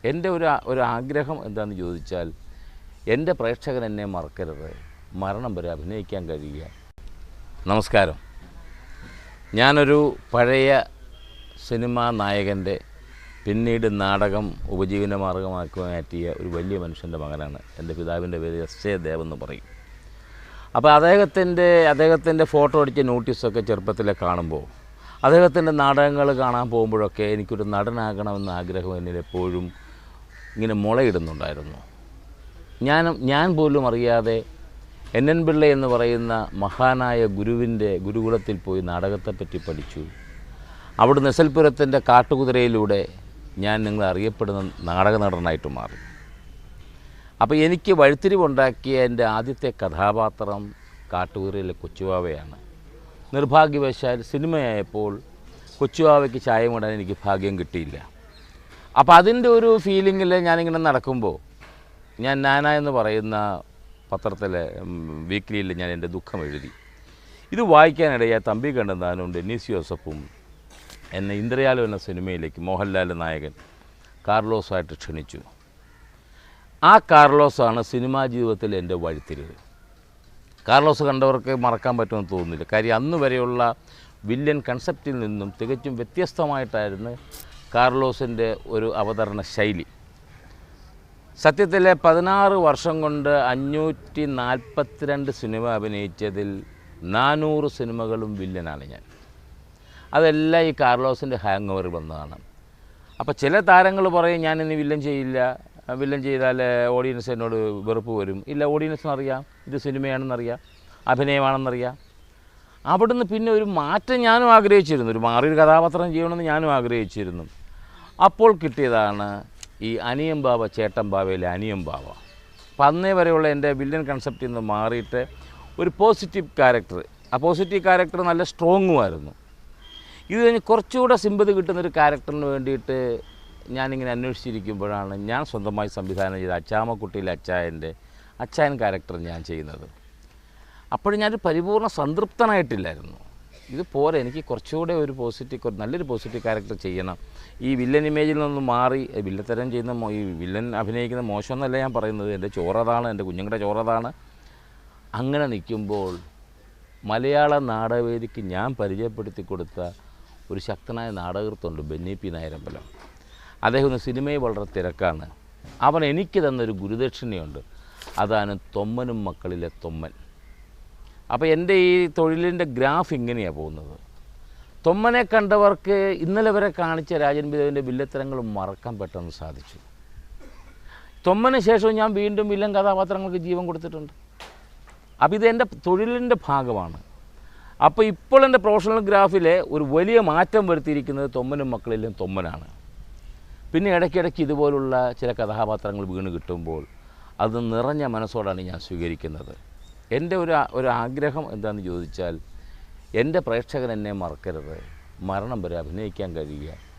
എൻ്റെ ഒരു ആഗ്രഹം എന്താണെന്ന് ചോദിച്ചാൽ എൻ്റെ പ്രേക്ഷകൻ എന്നെ മറക്കരുത്, മരണം വരെ അഭിനയിക്കാൻ കഴിയുക. നമസ്കാരം. ഞാനൊരു പഴയ സിനിമാ നായകൻ്റെ പിന്നീട് നാടകം ഉപജീവനമാർഗമാക്കി മാറ്റിയ ഒരു വലിയ മനുഷ്യൻ്റെ മകനാണ്. എൻ്റെ പിതാവിൻ്റെ പേര് എസ്.എ. ദേവ് എന്ന് പറയും. അപ്പോൾ അദ്ദേഹത്തിൻ്റെ ഫോട്ടോ അടിച്ച നോട്ടീസൊക്കെ ചെറുപ്പത്തിലെ കാണുമ്പോൾ, അദ്ദേഹത്തിൻ്റെ നാടകങ്ങൾ കാണാൻ പോകുമ്പോഴൊക്കെ എനിക്കൊരു നടനാകണമെന്ന ആഗ്രഹം എന്നിൽ എപ്പോഴും ഇങ്ങനെ മുളയിടുന്നുണ്ടായിരുന്നു. ഞാൻ പോലും അറിയാതെ എൻ പിള്ള എന്ന് പറയുന്ന മഹാനായ ഗുരുകുലത്തിൽ പോയി നാടകത്തെപ്പറ്റി പഠിച്ചു. അവിടുന്ന് നെസൽപുരത്തിൻ്റെ കാട്ടുകുതിരയിലൂടെ ഞാൻ നിങ്ങൾ അറിയപ്പെടുന്ന നാടക നടനായിട്ട് മാറി. അപ്പോൾ എനിക്ക് വഴിത്തിരിവുണ്ടാക്കിയ എൻ്റെ ആദ്യത്തെ കഥാപാത്രം കാട്ടുകുതിരയിലെ കൊച്ചുവാവയാണ്. നിർഭാഗ്യവശാൽ സിനിമയായപ്പോൾ കൊച്ചുവാവയ്ക്ക് ചായമിടാൻ എനിക്ക് ഭാഗ്യം കിട്ടിയില്ല. അപ്പോൾ അതിൻ്റെ ഒരു ഫീലിങ്ങിൽ ഞാനിങ്ങനെ നടക്കുമ്പോൾ ഞാൻ നാന എന്ന് പറയുന്ന പത്രത്തിലെ വീക്ക്ലിയിൽ ഞാൻ എൻ്റെ ദുഃഖം എഴുതി. ഇത് വായിക്കാനിടയായ തമ്പി കണ്ണന്താനും ഡെന്നീസ് ജോസഫും എന്നെ ഇന്ദ്രയാലു എന്ന സിനിമയിലേക്ക് മോഹൻലാൽ നായകൻ കാർലോസായിട്ട് ക്ഷണിച്ചു. ആ കാർലോസാണ് സിനിമാ ജീവിതത്തിൽ എൻ്റെ വഴിത്തിരിവ്. കാർലോസ് കണ്ടവർക്ക് മറക്കാൻ പറ്റുമെന്ന് തോന്നുന്നില്ല. കാര്യം അന്ന് വരെയുള്ള വില്ലൻ കൺസെപ്റ്റിൽ നിന്നും തികച്ചും വ്യത്യസ്തമായിട്ടായിരുന്നു കാർലോസിൻ്റെ ഒരു അവതരണ ശൈലി. സത്യത്തിൽ 16 വർഷം കൊണ്ട് 542 സിനിമ അഭിനയിച്ചതിൽ 400 സിനിമകളും വില്ലനാണ് ഞാൻ. അതെല്ലാം ഈ കാർലോസിൻ്റെ ഹാങ് ഓവർ വന്നതാണ്. അപ്പോൾ ചില താരങ്ങൾ പറയും ഞാനിന്ന് വില്ലൻ ചെയ്യില്ല, വില്ലൻ ചെയ്താൽ ഓഡിയൻസ് എന്നോട് വെറുപ്പ് വരും. ഇല്ല, ഓഡിയൻസിനറിയാം ഇത് സിനിമയാണെന്നറിയാം, അഭിനയമാണെന്നറിയാം. അവിടുന്ന് പിന്നെ ഒരു മാറ്റം ഞാനും ആഗ്രഹിച്ചിരുന്നു, ഒരു മാറിയൊരു കഥാപാത്രം ചെയ്യണമെന്ന് ഞാനും ആഗ്രഹിച്ചിരുന്നു. അപ്പോൾ കിട്ടിയതാണ് ഈ അനിയം ബാവ ചേട്ടൻ ബാവയിലെ അനിയം ബാവ. അപ്പം അന്നേ വരെയുള്ള എൻ്റെ വില്ലൻ കൺസെപ്റ്റിൽ നിന്ന് മാറിയിട്ട് ഒരു പോസിറ്റീവ് ക്യാരക്ടർ, ആ പോസിറ്റീവ് ക്യാരക്ടർ നല്ല സ്ട്രോങ്ങുമായിരുന്നു. ഇത് കഴിഞ്ഞ് കുറച്ചുകൂടെ സിമ്പതി കിട്ടുന്നൊരു ക്യാരക്ടറിന് വേണ്ടിയിട്ട് ഞാനിങ്ങനെ അന്വേഷിച്ചിരിക്കുമ്പോഴാണ് ഞാൻ സ്വന്തമായി സംവിധാനം ചെയ്ത അച്ചാമക്കുട്ടിയിലെ അച്ചായൻ ക്യാരക്ടർ ഞാൻ ചെയ്യുന്നത്. അപ്പോഴും ഞാനൊരു പരിപൂർണ്ണ സംതൃപ്തനായിട്ടില്ലായിരുന്നു. ഇത് പോരെ, എനിക്ക് കുറച്ചുകൂടെ ഒരു നല്ലൊരു പോസിറ്റീവ് ക്യാരക്ടർ ചെയ്യണം. ഈ വില്ലൻ ഇമേജിൽ നിന്ന് മാറി വില്ലത്തരം ചെയ്യുന്ന ഈ വില്ലൻ അഭിനയിക്കുന്ന മോശമെന്നല്ല ഞാൻ പറയുന്നത്, എൻ്റെ ചോറതാണ്, എൻ്റെ കുഞ്ഞുങ്ങളുടെ ചോറതാണ്. അങ്ങനെ നിൽക്കുമ്പോൾ മലയാള നാടകവേദിക്ക് ഞാൻ പരിചയപ്പെടുത്തി കൊടുത്ത ഒരു ശക്തനായ നാടകൃത്തുണ്ട്, ബെന്നി പി നായരമ്പലം. അദ്ദേഹം ഒന്ന് സിനിമയിൽ വളരെ തിരക്കാണ്. അവൻ എനിക്ക് തന്നൊരു ഗുരുദക്ഷിണയുണ്ട്, അതാണ് തൊമ്മനും മക്കളിലെ തൊമ്മൻ. അപ്പോൾ എൻ്റെ ഈ തൊഴിലിൻ്റെ ഗ്രാഫ് ഇങ്ങനെയാണ് പോകുന്നത്. തൊമ്മനെ കണ്ടവർക്ക് ഇന്നലെ വരെ കാണിച്ച രാജൻ ബിദേവിൻ്റെ വില്ലത്തരങ്ങൾ മറക്കാൻ പെട്ടെന്ന് സാധിച്ചു. തൊമ്മന് ശേഷവും ഞാൻ വീണ്ടും വില്ലൻ കഥാപാത്രങ്ങൾക്ക് ജീവൻ കൊടുത്തിട്ടുണ്ട്. അപ്പോൾ ഇതെൻ്റെ തൊഴിലിൻ്റെ ഭാഗമാണ്. അപ്പോൾ ഇപ്പോൾ എൻ്റെ പ്രൊഫഷണൽ ഗ്രാഫിലെ ഒരു വലിയ മാറ്റം വരുത്തിയിരിക്കുന്നത് തൊമ്മനും മക്കളിലും തൊമ്മനാണ്. പിന്നെ ഇടയ്ക്കിടയ്ക്ക് ഇതുപോലുള്ള ചില കഥാപാത്രങ്ങൾ വീണ് കിട്ടുമ്പോൾ അത് നിറഞ്ഞ മനസ്സോടാണ് ഞാൻ സ്വീകരിക്കുന്നത്. എൻ്റെ ഒരു ആഗ്രഹം എന്താണെന്ന് ചോദിച്ചാൽ എൻ്റെ പ്രേക്ഷകൻ എന്നെ മറക്കരുത്, മരണം വരെ അഭിനയിക്കാൻ കഴിയുക.